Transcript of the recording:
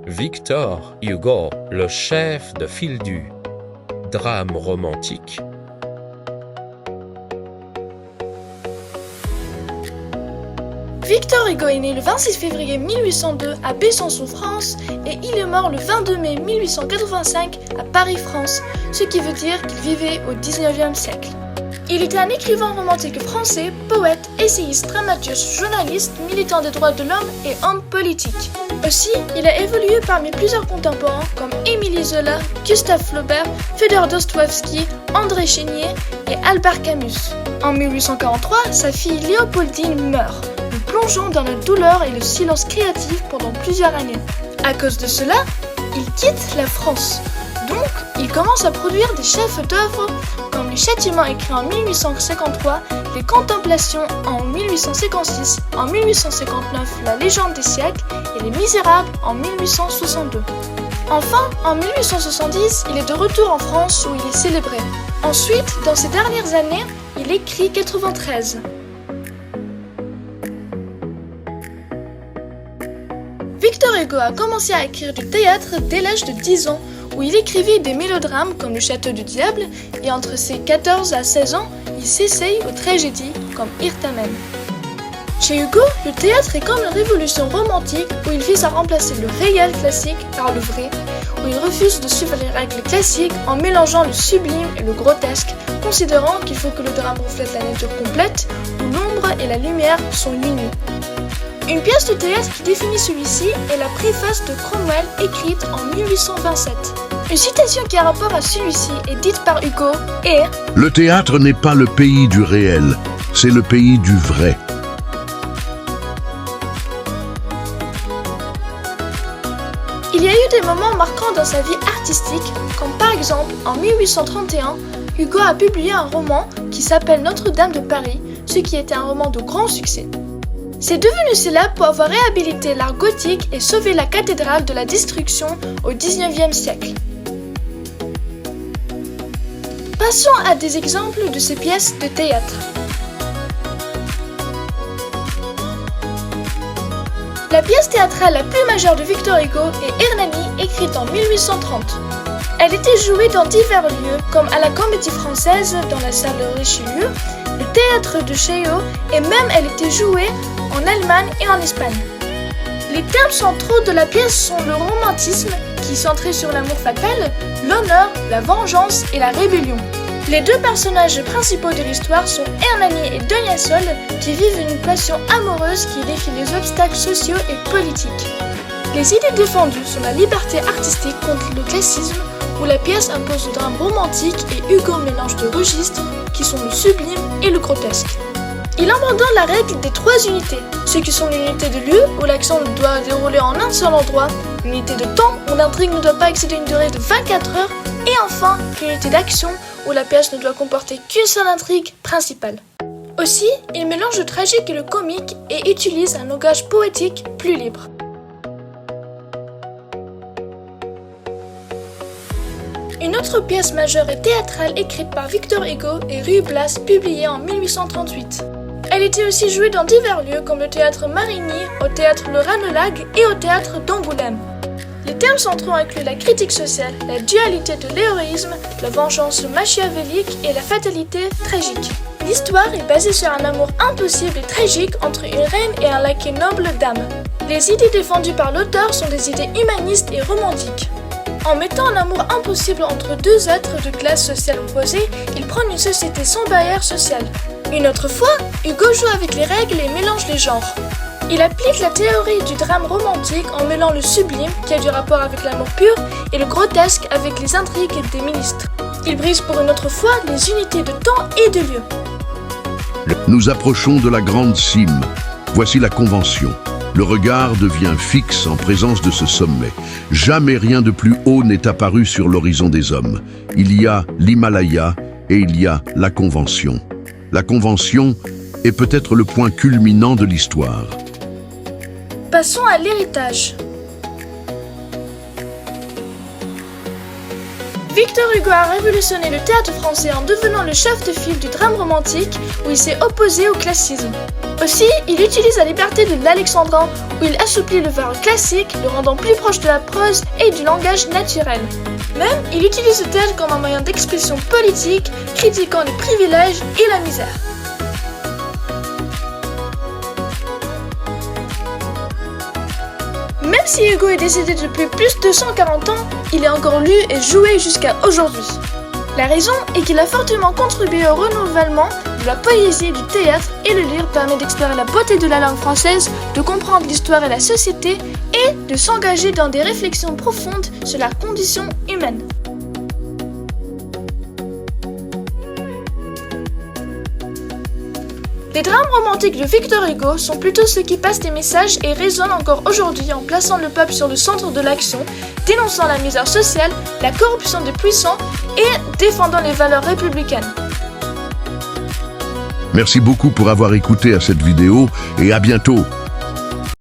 Victor Hugo, le chef de file du drame romantique. Victor Hugo est né le 26 février 1802 à Besançon, France, et il est mort le 22 mai 1885 à Paris, France, ce qui veut dire qu'il vivait au 19e siècle. Il était un écrivain romantique français, poète, essayiste, dramaturge, journaliste, militant des droits de l'homme et homme politique. Aussi, il a évolué parmi plusieurs contemporains comme Émile Zola, Gustave Flaubert, Fédor Dostoïevski, André Chénier et Albert Camus. En 1843, sa fille Léopoldine meurt, le plongeant dans la douleur et le silence créatif pendant plusieurs années. À cause de cela, il quitte la France. Donc, il commence à produire des chefs-d'œuvre comme Les Châtiments écrits en 1853, Les Contemplations en 1856, en 1859 La Légende des siècles et Les Misérables en 1862. Enfin, en 1870, il est de retour en France où il est célébré. Ensuite, dans ses dernières années, il écrit 93. Victor Hugo a commencé à écrire du théâtre dès l'âge de 10 ans, où il écrivait des mélodrames comme Le Château du Diable, et entre ses 14 à 16 ans, il s'essaye aux tragédies comme Irtamen. Chez Hugo, le théâtre est comme une révolution romantique où il vise à remplacer le réel classique par le vrai, où il refuse de suivre les règles classiques en mélangeant le sublime et le grotesque, considérant qu'il faut que le drame reflète la nature complète, où l'ombre et la lumière sont unies. Une pièce de théâtre qui définit celui-ci est la préface de Cromwell écrite en 1827. Une citation qui a rapport à celui-ci est dite par Hugo et « Le théâtre n'est pas le pays du réel, c'est le pays du vrai. » Il y a eu des moments marquants dans sa vie artistique, comme par exemple en 1831, Hugo a publié un roman qui s'appelle Notre-Dame de Paris, ce qui était un roman de grand succès. C'est devenu célèbre pour avoir réhabilité l'art gothique et sauvé la cathédrale de la destruction au XIXe siècle. Passons à des exemples de ces pièces de théâtre. La pièce théâtrale la plus majeure de Victor Hugo est Hernani, écrite en 1830. Elle était jouée dans divers lieux, comme à la Comédie Française, dans la salle de Richelieu, le théâtre de Chaillot, et même elle était jouée en Allemagne et en Espagne. Les thèmes centraux de la pièce sont le romantisme, qui est centré sur l'amour fatal, l'honneur, la vengeance et la rébellion. Les deux personnages principaux de l'histoire sont Hernani et Doniassol, qui vivent une passion amoureuse qui défie les obstacles sociaux et politiques. Les idées défendues sont la liberté artistique contre le classisme, où la pièce impose le drame romantique et Hugo mélange de registres qui sont le sublime et le grotesque. Il abandonne la règle des trois unités, ceux qui sont l'unité de lieu où l'action doit dérouler en un seul endroit, l'unité de temps où l'intrigue ne doit pas excéder une durée de 24 heures, et enfin l'unité d'action où la pièce ne doit comporter qu'une seule intrigue principale. Aussi, il mélange le tragique et le comique et utilise un langage poétique plus libre. Une autre pièce majeure et théâtrale écrite par Victor Hugo est Ruy Blas, publiée en 1838. Elle était aussi jouée dans divers lieux comme le théâtre Marigny, au théâtre Le Ranelagh et au théâtre d'Angoulême. Les thèmes centraux incluent la critique sociale, la dualité de l'héroïsme, la vengeance machiavélique et la fatalité tragique. L'histoire est basée sur un amour impossible et tragique entre une reine et un laquais noble dame. Les idées défendues par l'auteur sont des idées humanistes et romantiques. En mettant un amour impossible entre deux êtres de classe sociale opposées, il prône une société sans barrière sociale. Une autre fois, Hugo joue avec les règles et mélange les genres. Il applique la théorie du drame romantique en mêlant le sublime, qui a du rapport avec l'amour pur, et le grotesque avec les intrigues des ministres. Il brise pour une autre fois les unités de temps et de lieu. Nous approchons de la grande cime. Voici la convention. Le regard devient fixe en présence de ce sommet. Jamais rien de plus haut n'est apparu sur l'horizon des hommes. Il y a l'Himalaya et il y a la Convention. La Convention est peut-être le point culminant de l'histoire. Passons à l'héritage. Victor Hugo a révolutionné le théâtre français en devenant le chef de file du drame romantique où il s'est opposé au classisme. Aussi, il utilise la liberté de l'alexandrin où il assouplit le vers classique, le rendant plus proche de la prose et du langage naturel. Même, il utilise le théâtre comme un moyen d'expression politique, critiquant les privilèges et la misère. Même si Hugo est décédé depuis plus de 140 ans, il est encore lu et joué jusqu'à aujourd'hui. La raison est qu'il a fortement contribué au renouvellement de la poésie et du théâtre, et le lire permet d'explorer la beauté de la langue française, de comprendre l'histoire et la société, et de s'engager dans des réflexions profondes sur la condition humaine. Les drames romantiques de Victor Hugo sont plutôt ceux qui passent des messages et résonnent encore aujourd'hui en plaçant le peuple sur le centre de l'action, dénonçant la misère sociale, la corruption des puissants et défendant les valeurs républicaines. Merci beaucoup pour avoir écouté à cette vidéo et à bientôt.